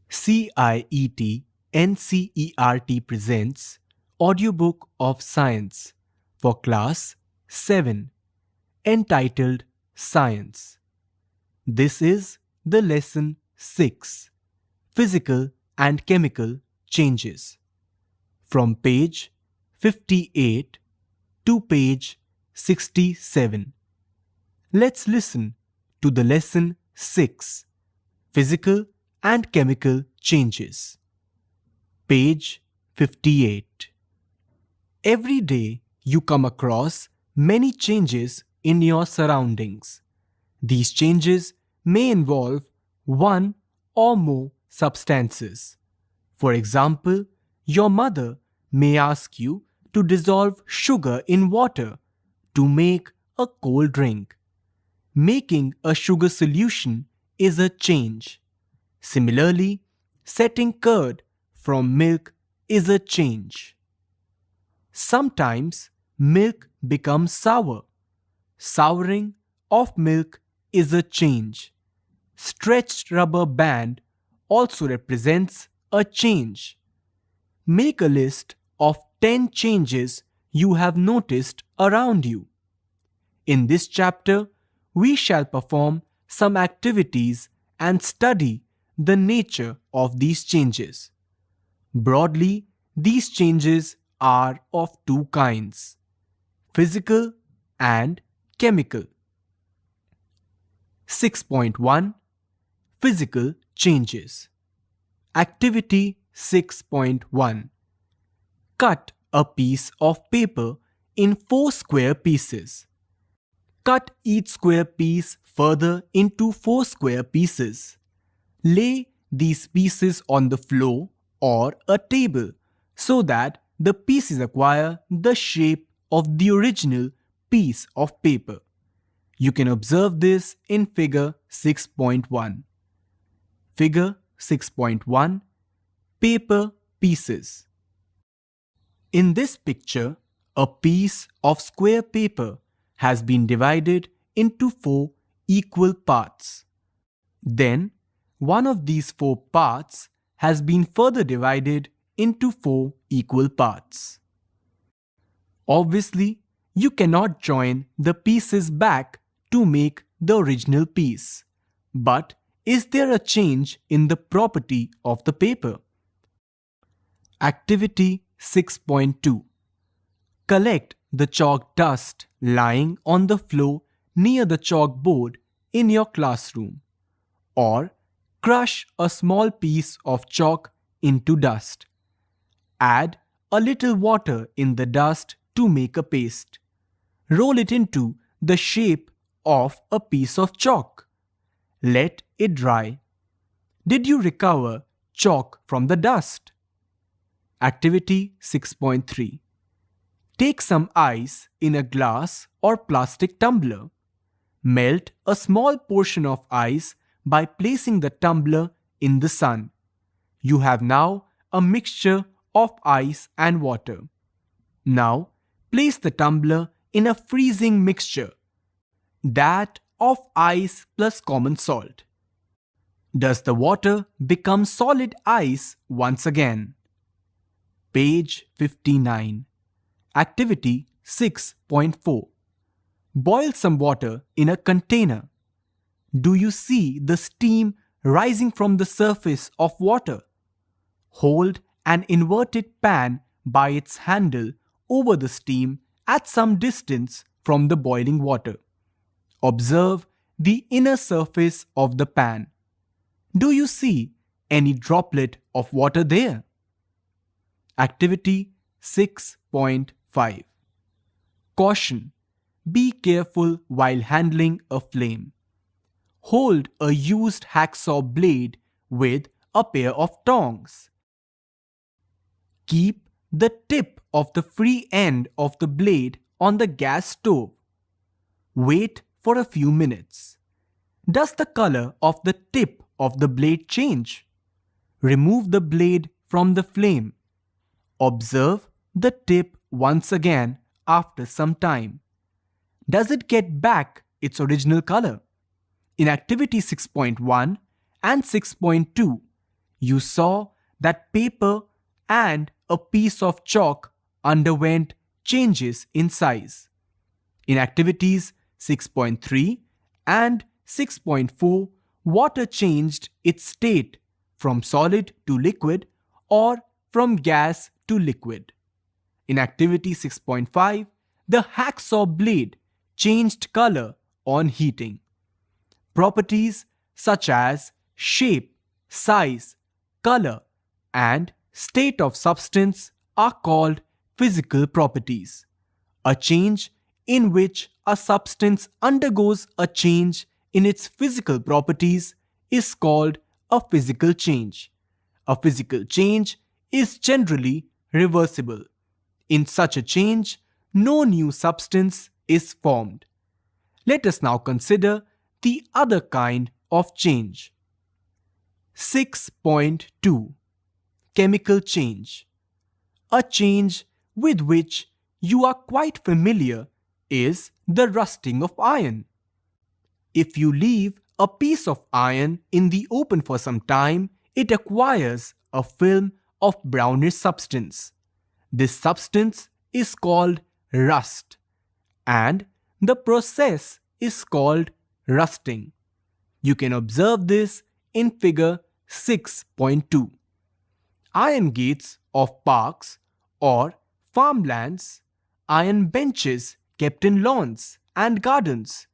CIET NCERT presents Audiobook of Science for Class 7 entitled Science. This is the Lesson 6, Physical and Chemical Changes, from page 58 to page 67. Let's listen to the Lesson 6, Physical and Chemical Changes. Page 58. Every day you come across many changes in your surroundings. These changes may involve one or more substances. For example, your mother may ask you to dissolve sugar in water to make a cold drink. Making a sugar solution is a change. Similarly, setting curd from milk is a change. Sometimes milk becomes sour. Souring of milk is a change. Stretched rubber band also represents a change. Make a list of 10 changes you have noticed around you. In this chapter, we shall perform some activities and study the nature of these changes. Broadly, these changes are of two kinds: physical and chemical. 6.1 Physical Changes. Activity 6.1. Cut a piece of paper in 4 square pieces. Cut each square piece further into 4 square pieces. Lay these pieces on the floor or a table so that the pieces acquire the shape of the original piece of paper. You can observe this in Figure 6.1. Figure 6.1. Paper pieces. In this picture, a piece of square paper has been divided into 4 equal parts. Then, one of these 4 parts has been further divided into 4 equal parts. Obviously, you cannot join the pieces back to make the original piece. But is there a change in the property of the paper? Activity 6.2. Collect the chalk dust lying on the floor near the chalkboard in your classroom, or crush a small piece of chalk into dust. Add a little water in the dust to make a paste. Roll it into the shape of a piece of chalk. Let it dry. Did you recover chalk from the dust? Activity 6.3. Take some ice in a glass or plastic tumbler. Melt a small portion of ice by placing the tumbler in the sun. You have now a mixture of ice and water. Now, place the tumbler in a freezing mixture, that of ice plus common salt. Does the water become solid ice once again? Page 59. Activity 6.4. Boil some water in a container. Do you see the steam rising from the surface of water? Hold an inverted pan by its handle over the steam at some distance from the boiling water. Observe the inner surface of the pan. Do you see any droplet of water there? Activity 6.5. Caution: be careful while handling a flame. Hold a used hacksaw blade with a pair of tongs. Keep the tip of the free end of the blade on the gas stove. Wait for a few minutes. Does the color of the tip of the blade change? Remove the blade from the flame. Observe the tip once again after some time. Does it get back its original color? In Activity 6.1 and 6.2, you saw that paper and a piece of chalk underwent changes in size. In activities 6.3 and 6.4, water changed its state from solid to liquid or from gas to liquid. In activity 6.5, the hacksaw blade changed color on heating. Properties such as shape, size, color, and state of substance are called physical properties. A change in which a substance undergoes a change in its physical properties is called a physical change. A physical change is generally reversible. In such a change, no new substance is formed. Let us now consider the other kind of change. 6.2 Chemical change. A change with which you are quite familiar is the rusting of iron. If you leave a piece of iron in the open for some time, it acquires a film of brownish substance. This substance is called rust, and the process is called rusting. You can observe this in figure 6.2. Iron gates of parks or farmlands, iron benches kept in lawns and gardens.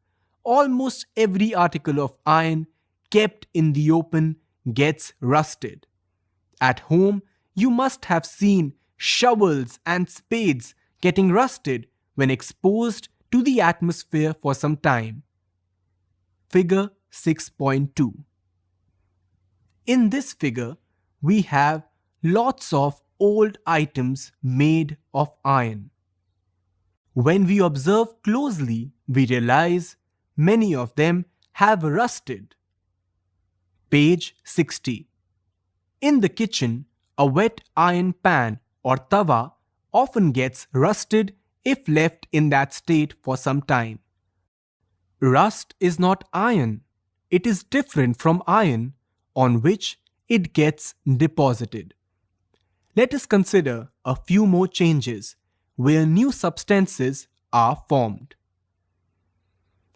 Almost every article of iron kept in the open gets rusted. At home, you must have seen shovels and spades getting rusted when exposed to the atmosphere for some time. Figure 6.2. In this figure, we have lots of old items made of iron. When we observe closely, we realize many of them have rusted. Page 60. In the kitchen, a wet iron pan or tawa often gets rusted if left in that state for some time. Rust is not iron. It is different from iron on which it gets deposited. Let us consider a few more changes where new substances are formed.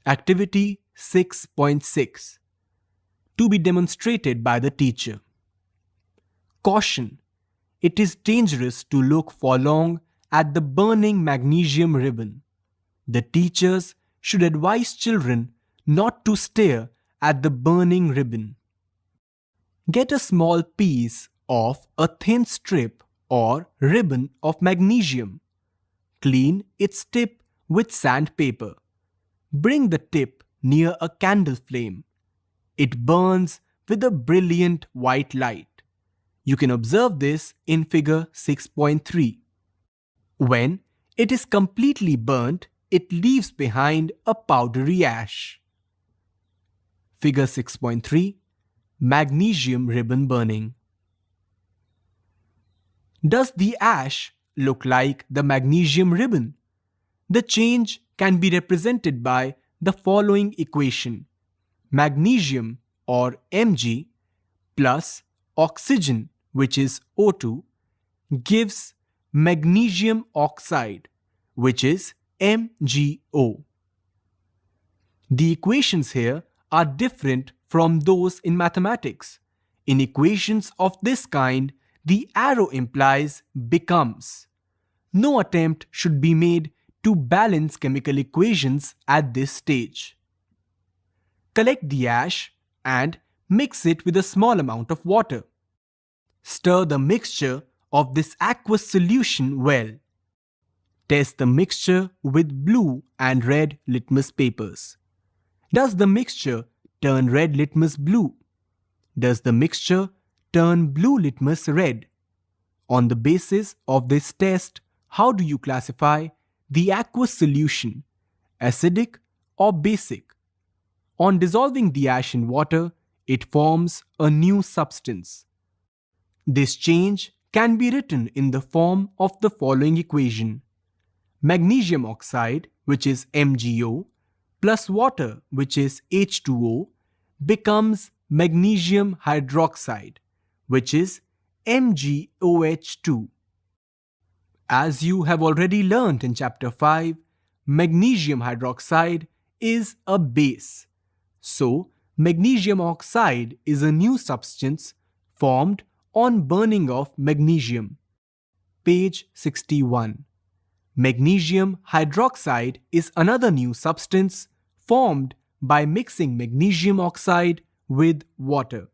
Activity 6.6. To be demonstrated by the teacher. Caution: it is dangerous to look for long at the burning magnesium ribbon. The teachers should advise children not to stare at the burning ribbon. Get a small piece of a thin strip or ribbon of magnesium. Clean its tip with sandpaper. Bring the tip near a candle flame. It burns with a brilliant white light. You can observe this in figure 6.3. When it is completely burnt, it leaves behind a powdery ash. Figure 6.3. Magnesium ribbon burning. Does the ash look like the magnesium ribbon? The change can be represented by the following equation. Magnesium, or Mg, plus oxygen, which is O2, gives magnesium oxide, which is MgO. The equations here are different from those in mathematics. In equations of this kind, the arrow implies becomes. No attempt should be made to balance chemical equations at this stage. Collect the ash and mix it with a small amount of water. Stir the mixture of this aqueous solution well. Test the mixture with blue and red litmus papers. Does the mixture turn red litmus blue? Does the mixture turn blue litmus red? On the basis of this test, how do you classify the aqueous solution, acidic or basic? On dissolving the ash in water, it forms a new substance. This change can be written in the form of the following equation. Magnesium oxide, which is MgO, plus water, which is H2O, becomes magnesium hydroxide, which is MgOH2. As you have already learnt in chapter 5, magnesium hydroxide is a base. So, magnesium oxide is a new substance formed on burning of magnesium. Page 61. Magnesium hydroxide is another new substance formed by mixing magnesium oxide with water.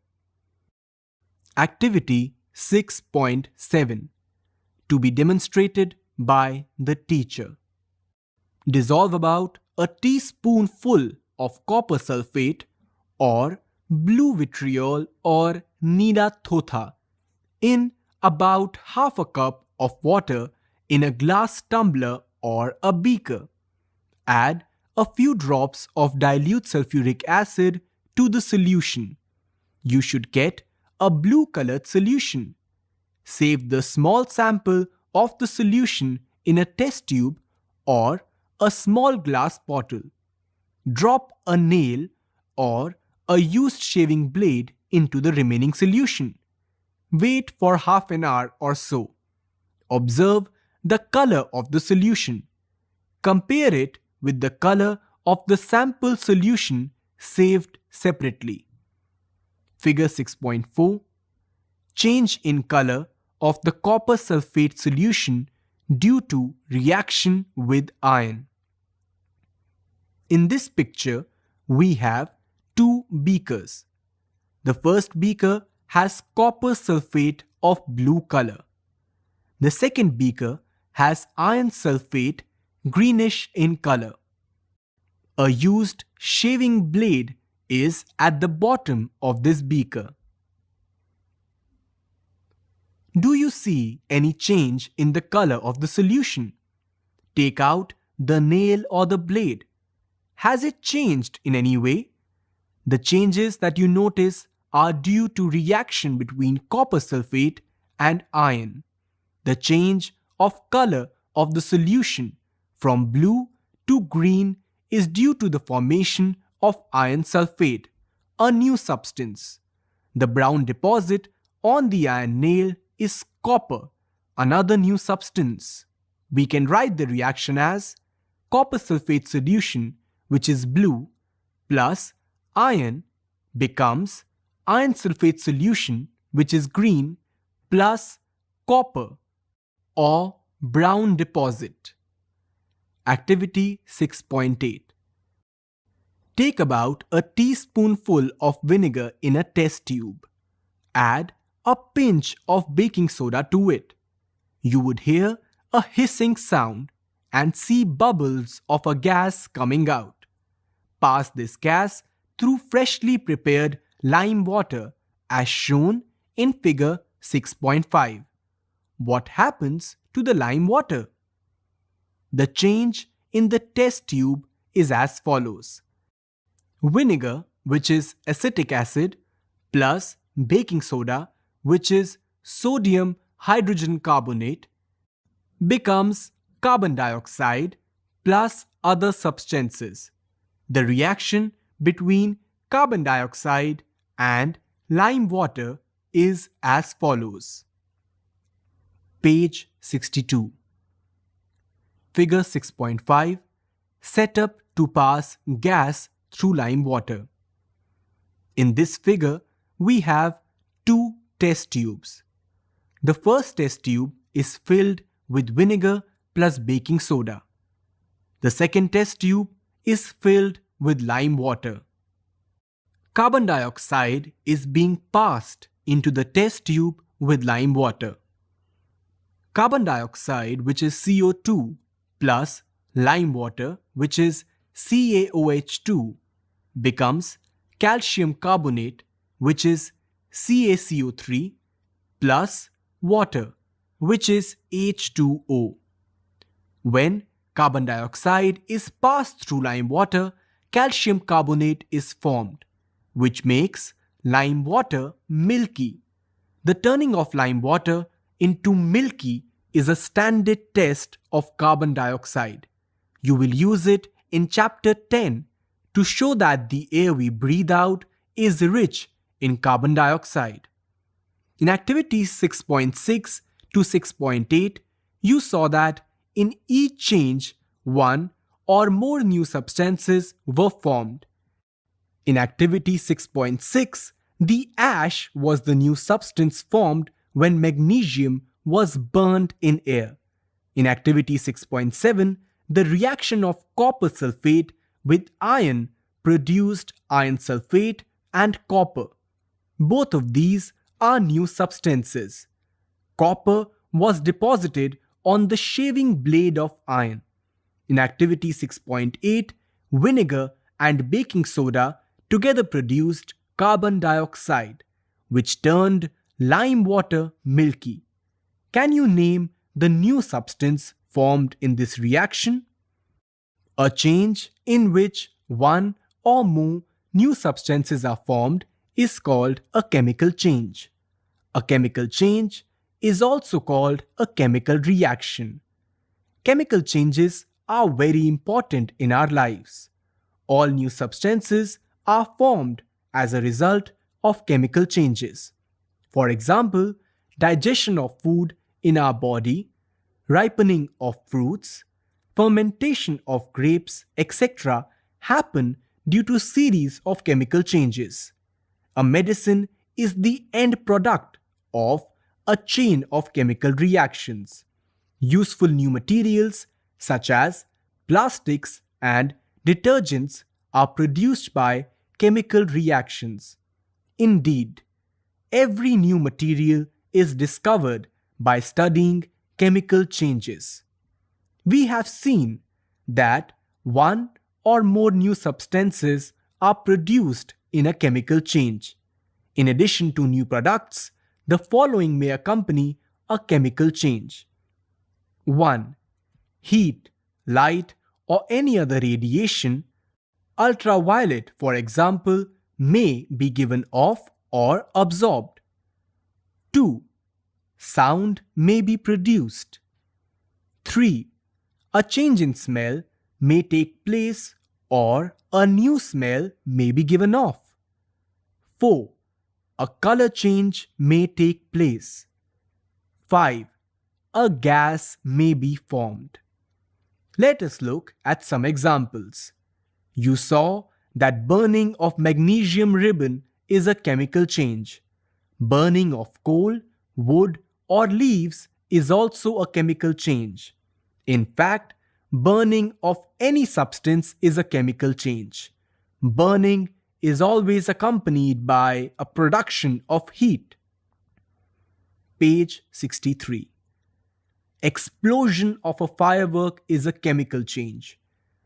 Activity 6.7. To be demonstrated by the teacher. Dissolve about a teaspoonful of copper sulfate or blue vitriol or Nida Thotha in about half a cup of water in a glass tumbler or a beaker. Add a few drops of dilute sulfuric acid to the solution. You should get a blue-colored solution. Save the small sample of the solution in a test tube or a small glass bottle. Drop a nail or a used shaving blade into the remaining solution. Wait for half an hour or so. Observe the color of the solution. Compare it with the color of the sample solution saved separately. Figure 6.4. Change in color of the copper sulfate solution due to reaction with iron. In this picture, we have two beakers. The first beaker has copper sulfate of blue color. The second beaker has iron sulfate, greenish in color. A used shaving blade is at the bottom of this beaker. Do you see any change in the color of the solution? Take out the nail or the blade. Has it changed in any way? The changes that you notice are due to reaction between copper sulfate and iron. The change of color of the solution from blue to green is due to the formation of iron sulfate, a new substance. The brown deposit on the iron nail is copper, another new substance. We can write the reaction as copper sulfate solution, which is blue, plus iron becomes iron sulfate solution, which is green, plus copper or brown deposit. Activity 6.8. Take about a teaspoonful of vinegar in a test tube. Add a pinch of baking soda to it. You would hear a hissing sound and see bubbles of a gas coming out. Pass this gas through freshly prepared lime water as shown in figure 6.5. What happens to the lime water? The change in the test tube is as follows. Vinegar, which is acetic acid, plus baking soda, which is sodium hydrogen carbonate, becomes carbon dioxide plus other substances. The reaction between carbon dioxide and lime water is as follows. Page 62. Figure 6.5. Setup to pass gas through lime water. In this figure, we have two test tubes. The first test tube is filled with vinegar plus baking soda. The second test tube is filled with lime water. Carbon dioxide is being passed into the test tube with lime water. Carbon dioxide, which is CO2, plus lime water, which is CaOH2, becomes calcium carbonate, which is CaCO3, plus water, which is H2O. When carbon dioxide is passed through lime water, calcium carbonate is formed, which makes lime water milky. The turning of lime water into milky is a standard test of carbon dioxide. You will use it in chapter 10 to show that the air we breathe out is rich in carbon dioxide. In activities 6.6 to 6.8, you saw that in each change, one or more new substances were formed. In activity 6.6, the ash was the new substance formed when magnesium was burned in air. In activity 6.7, the reaction of copper sulfate with iron produced iron sulfate and copper. Both of these are new substances. Copper was deposited on the shaving blade of iron. In activity 6.8, vinegar and baking soda together produced carbon dioxide, which turned lime water milky. Can you name the new substance formed in this reaction? A change in which one or more new substances are formed is called a chemical change. A chemical change is also called a chemical reaction. Chemical changes are very important in our lives. All new substances are formed as a result of chemical changes. For example, digestion of food in our body, ripening of fruits, fermentation of grapes, etc. happen due to series of chemical changes. A medicine is the end product of a chain of chemical reactions. Useful new materials such as plastics and detergents are produced by chemical reactions. Indeed, every new material is discovered by studying chemical changes. We have seen that one or more new substances are produced in a chemical change. In addition to new products, the following may accompany a chemical change. 1. Heat, light, or any other radiation. Ultraviolet, for example, may be given off or absorbed. 2. Sound may be produced. 3. A change in smell may take place or a new smell may be given off. 4. A color change may take place. 5. A gas may be formed. Let us look at some examples. You saw that burning of magnesium ribbon is a chemical change. Burning of coal, wood, or leaves is also a chemical change. In fact, burning of any substance is a chemical change. Burning is always accompanied by a production of heat. Page 63. Explosion of a firework is a chemical change.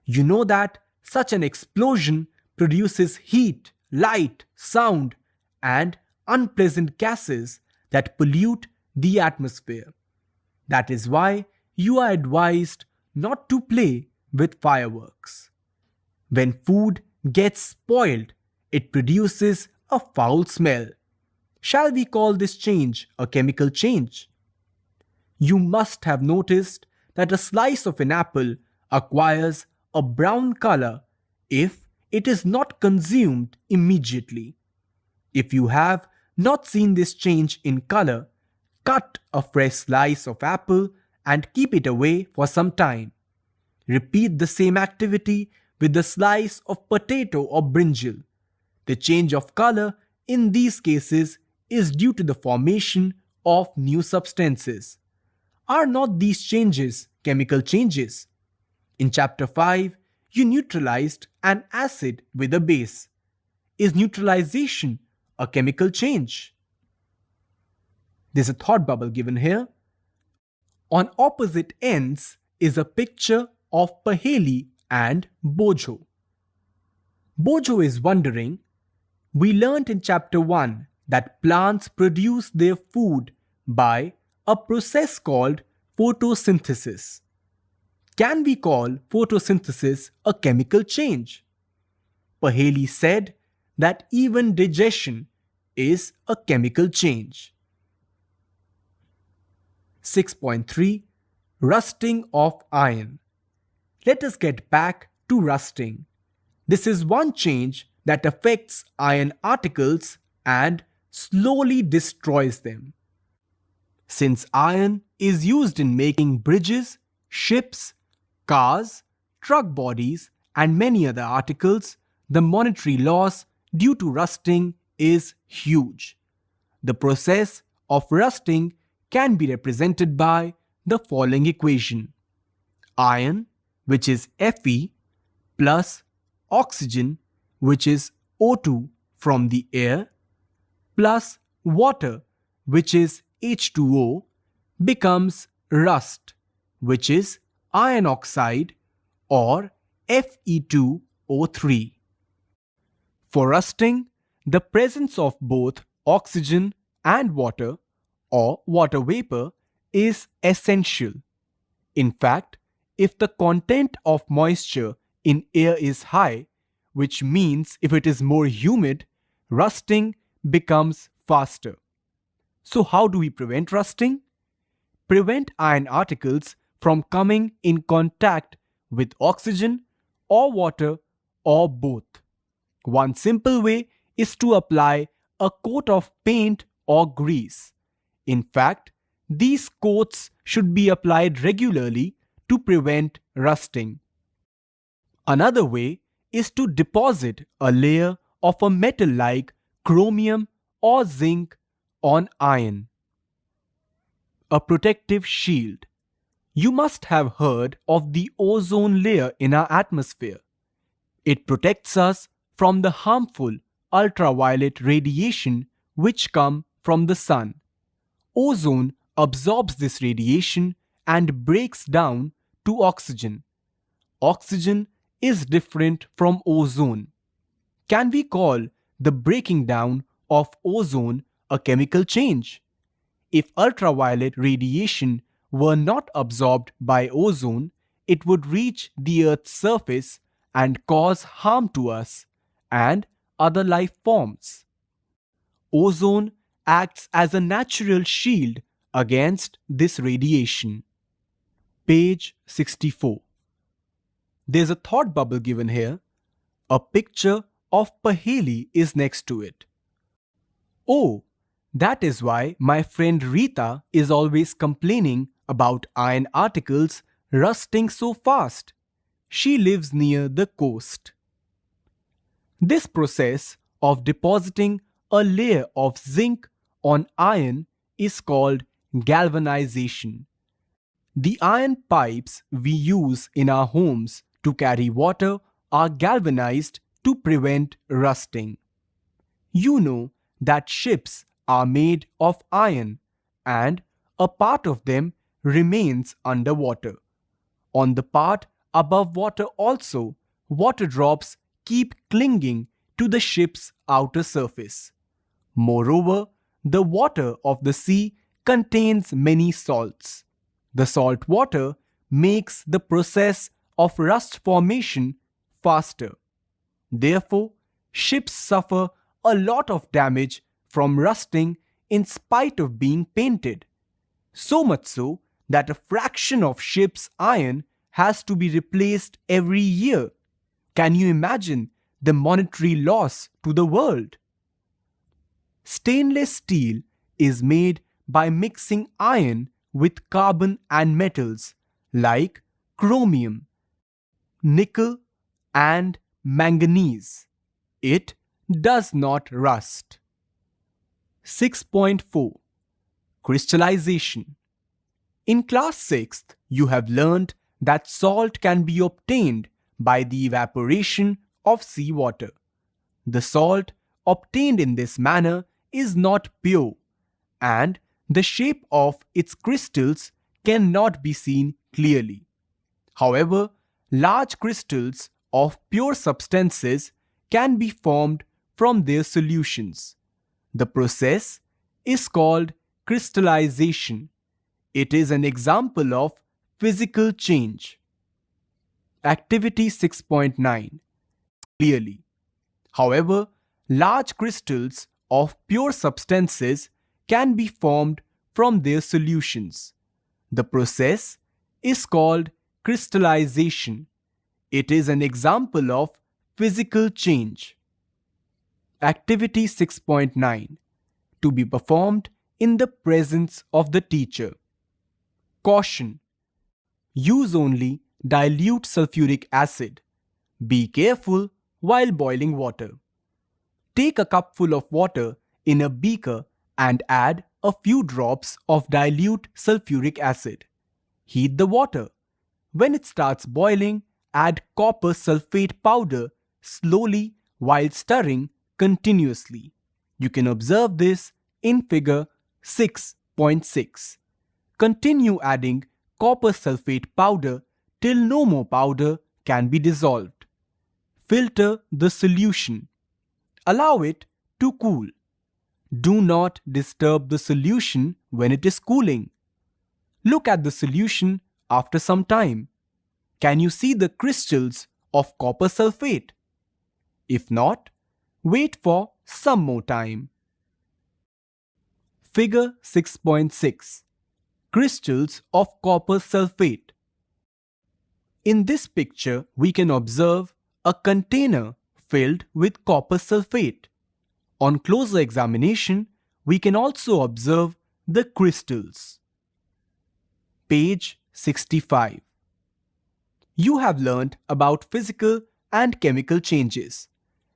You know that such an explosion produces heat, light, sound, and unpleasant gases that pollute the atmosphere. That is why you are advised not to play with fireworks. When food gets spoiled, it produces a foul smell. Shall we call this change a chemical change? You must have noticed that a slice of an apple acquires a brown color if it is not consumed immediately. If you have not seen this change in color, cut a fresh slice of apple and keep it away for some time. Repeat the same activity with the slice of potato or brinjal. The change of color in these cases is due to the formation of new substances. Are not these changes chemical changes? In chapter 5, you neutralized an acid with a base. Is neutralization a chemical change? There's a thought bubble given here. On opposite ends is a picture of Paheli and Bojo. Bojo is wondering, we learnt in chapter 1 that plants produce their food by a process called photosynthesis. Can we call photosynthesis a chemical change? Paheli said that even digestion is a chemical change. 6.3 Rusting of iron. Let us get back to rusting. This is one change that affects iron particles and slowly destroys them. Since iron is used in making bridges, ships, cars, truck bodies, and many other articles, the monetary loss due to rusting is huge. The process of rusting can be represented by the following equation. Iron, which is Fe, plus oxygen, which is O2 from the air, plus water, which is H2O, becomes rust, which is iron oxide or Fe2O3. For rusting, the presence of both oxygen and water or water vapor is essential. In fact, if the content of moisture in air is high, which means if it is more humid, rusting becomes faster. So how do we prevent rusting? Prevent iron articles from coming in contact with oxygen or water or both. One simple way is to apply a coat of paint or grease. In fact, these coats should be applied regularly to prevent rusting. Another way is to deposit a layer of a metal like chromium or zinc on iron. A protective shield. You must have heard of the ozone layer in our atmosphere. It protects us from the harmful ultraviolet radiation which come from the sun. Ozone absorbs this radiation and breaks down to oxygen. Oxygen is different from ozone. Can we call the breaking down of ozone a chemical change? If ultraviolet radiation were not absorbed by ozone, it would reach the Earth's surface and cause harm to us and other life forms. Ozone acts as a natural shield against this radiation. Page 64. There's a thought bubble given here. A picture of Paheli is next to it. Oh, that is why my friend Rita is always complaining about iron articles rusting so fast. She lives near the coast. This process of depositing a layer of zinc on iron is called galvanization. The iron pipes we use in our homes to carry water are galvanized to prevent rusting. You know that ships are made of iron and a part of them remains underwater. On the part above water also, water drops keep clinging to the ship's outer surface. Moreover, the water of the sea contains many salts. The salt water makes the process of rust formation faster. Therefore, ships suffer a lot of damage from rusting in spite of being painted. So much so that a fraction of ships' iron has to be replaced every year. Can you imagine the monetary loss to the world? Stainless steel is made by mixing iron with carbon and metals like chromium, nickel, and manganese. It does not rust. 6.4 Crystallization. In class 6th, you have learned that salt can be obtained by the evaporation of seawater. The salt obtained in this manner is not pure, and the shape of its crystals cannot be seen clearly. However, large crystals of pure substances can be formed from their solutions. The process is called crystallization. It is an example of physical change. Activity 6.9 Clearly. However, large crystals of pure substances can be formed from their solutions. The process is called crystallization. It is an example of physical change. Activity 6.9 to be performed in the presence of the teacher. Caution: use only dilute sulfuric acid. Be careful while boiling water. Take a cupful of water in a beaker and add a few drops of dilute sulfuric acid. Heat the water. When it starts boiling, add copper sulfate powder slowly while stirring continuously. You can observe this in figure 6.6. Continue adding copper sulfate powder till no more powder can be dissolved. Filter the solution. Allow it to cool. Do not disturb the solution when it is cooling. Look at the solution after some time. Can you see the crystals of copper sulfate? If not, wait for some more time. Figure 6.6. Crystals of copper sulfate. In this picture, we can observe a container filled with copper sulfate. On closer examination, we can also observe the crystals. Page 65. You have learned about physical and chemical changes.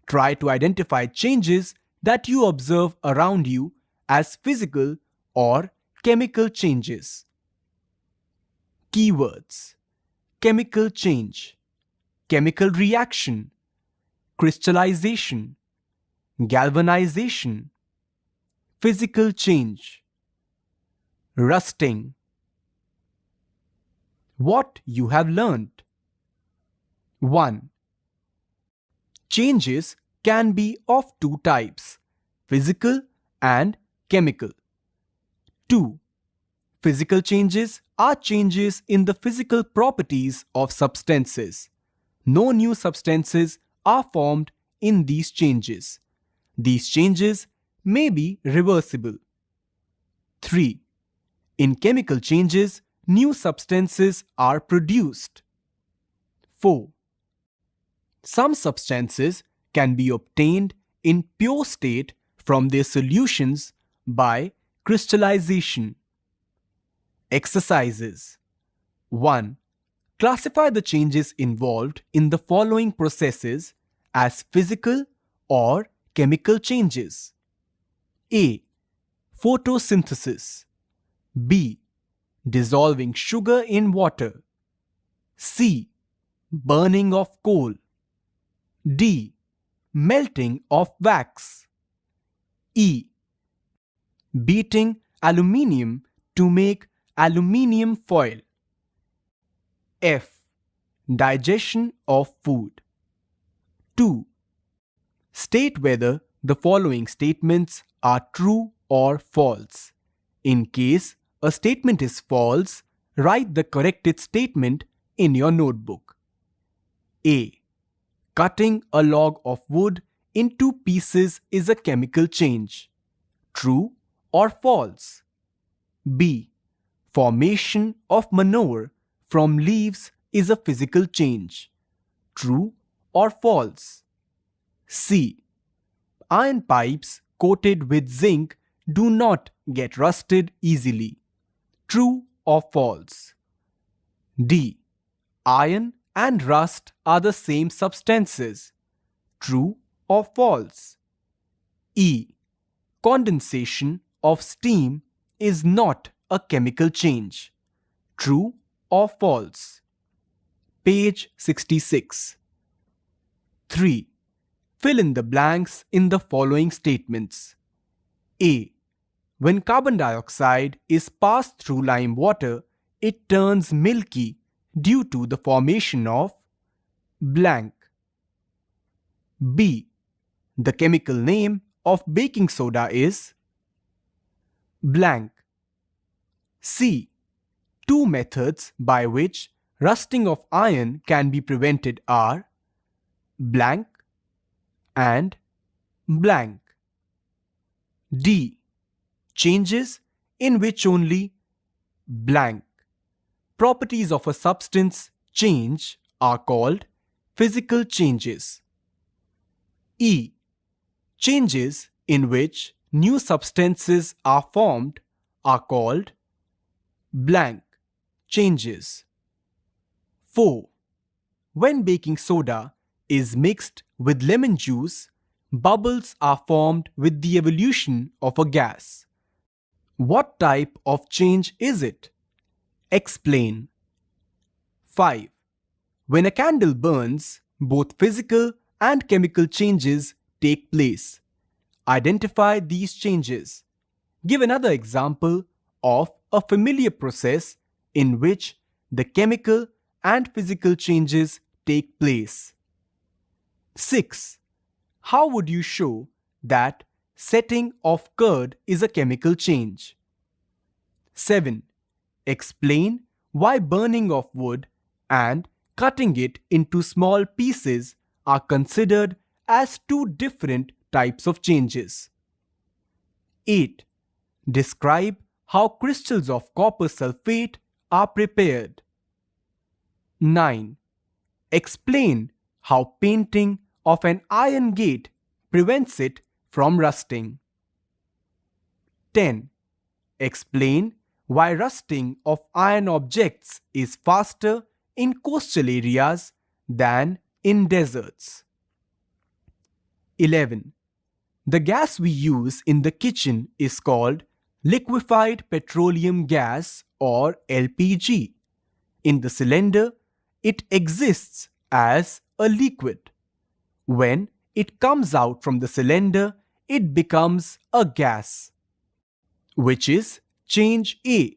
Try to identify changes that you observe around you as physical or chemical changes. Keywords: chemical change, chemical reaction, crystallization, galvanization, physical change, rusting. What you have learned. 1. Changes can be of two types: physical and chemical. 2. Physical changes are changes in the physical properties of substances. No new substances are formed in these changes. These changes may be reversible. 3. In chemical changes, new substances are produced. 4. Some substances can be obtained in pure state from their solutions by crystallization. Exercises. 1. Classify the changes involved in the following processes as physical or chemical changes. A. Photosynthesis. B. Dissolving sugar in water. C. Burning of coal. D. Melting of wax. E. Beating aluminium to make aluminium foil. F. Digestion of food. 2. State whether the following statements are true or false. In case a statement is false, write the corrected statement in your notebook. A. Cutting a log of wood into pieces is a chemical change. True or false? B. Formation of manure from leaves is a physical change. True or false? C. Iron pipes coated with zinc do not get rusted easily. True or false? D. Iron and rust are the same substances. True or false? E. Condensation of steam is not a chemical change. True or false? Page 66. 3. Fill in the blanks in the following statements. A. When carbon dioxide is passed through lime water, it turns milky due to the formation of blank. B. The chemical name of baking soda is blank. C. Two methods by which rusting of iron can be prevented are blank and blank. D. Changes in which only blank properties of a substance change are called physical changes. E. Changes in which new substances are formed are called blank changes. 4. When baking soda is mixed with lemon juice, bubbles are formed with the evolution of a gas. What type of change is it? Explain. 5. When a candle burns, both physical and chemical changes take place. Identify these changes. Give another example of a familiar process in which the chemical and physical changes take place. 6. How would you show that setting of curd is a chemical change? 7. Explain why burning of wood and cutting it into small pieces are considered as two different types of changes. 8. Describe how crystals of copper sulfate are prepared. 9. Explain how painting of an iron gate prevents it from rusting. 10. Explain why rusting of iron objects is faster in coastal areas than in deserts. 11. The gas we use in the kitchen is called liquefied petroleum gas or LPG. In the cylinder, it exists as a liquid. When it comes out from the cylinder, it becomes a gas, which is change A.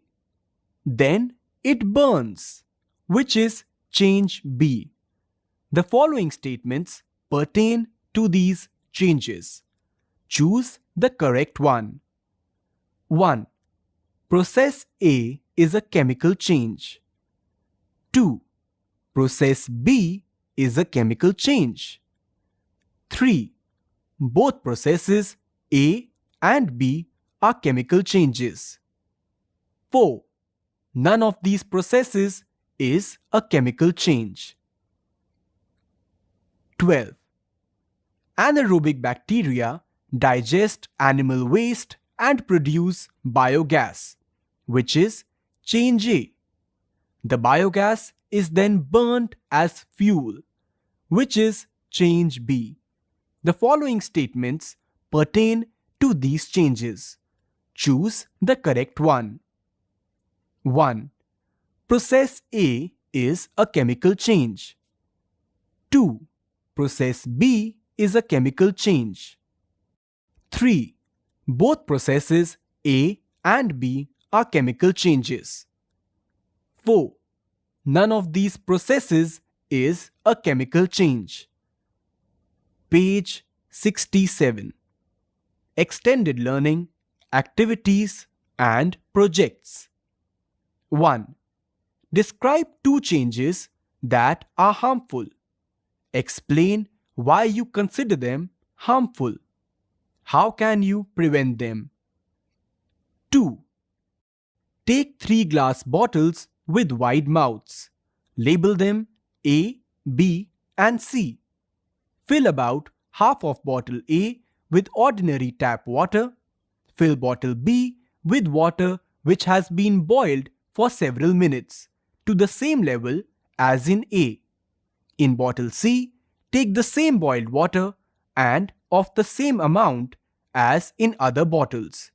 Then it burns, which is change B. The following statements pertain to these changes. Choose the correct one. 1. Process A is a chemical change. 2. Process B is a chemical change. 3. Both processes A and B are chemical changes. 4. None of these processes is a chemical change. 12. Anaerobic bacteria digest animal waste and produce biogas, which is change A. The biogas is then burnt as fuel, which is change B. The following statements pertain to these changes. Choose the correct one. 1. Process A is a chemical change. 2. Process B is a chemical change. 3. Both processes A and B are chemical changes. 4. None of these processes is a chemical change. Page 67. Extended learning, activities and projects. 1. Describe two changes that are harmful. Explain why you consider them harmful. How can you prevent them? 2. Take 3 glass bottles with wide mouths. Label them A, B, and C. Fill about half of bottle A with ordinary tap water. Fill bottle B with water which has been boiled for several minutes to the same level as in A. In bottle C, take the same boiled water and of the same amount as in other bottles.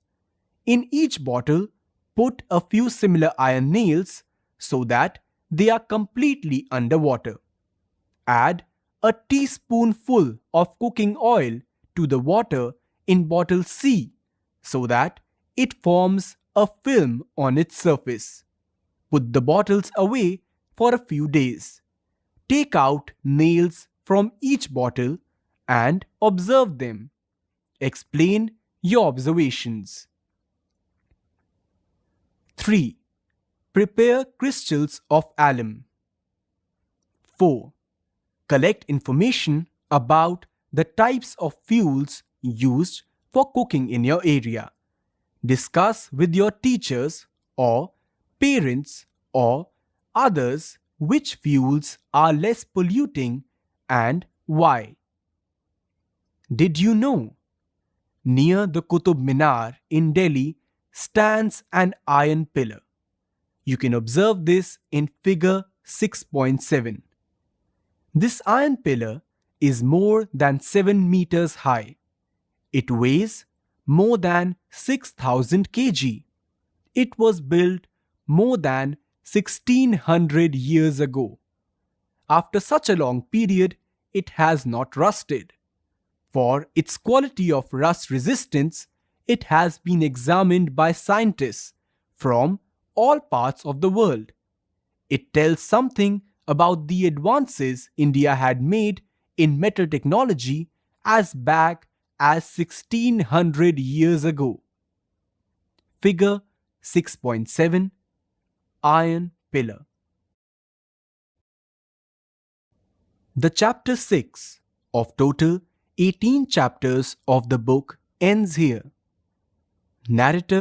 In each bottle, put a few similar iron nails so that they are completely underwater. Add a teaspoonful of cooking oil to the water in bottle C so that it forms a film on its surface. Put the bottles away for a few days. Take out nails from each bottle and observe them. Explain your observations. 3. Prepare crystals of alum. 4. Collect information about the types of fuels used for cooking in your area. Discuss with your teachers or parents or others which fuels are less polluting and why. Did you know? Near the Qutub Minar in Delhi stands an iron pillar. You can observe this in figure 6.7. This iron pillar is more than 7 meters high. It weighs more than 6,000 kg. It was built more than 1600 years ago. After such a long period, it has not rusted. For its quality of rust resistance, it has been examined by scientists from all parts of the world. It tells something about the advances India had made in metal technology as back as 1600 years ago. Figure 6.7 Iron Pillar. The chapter 6 of total 18 chapters of the book ends here. Narrator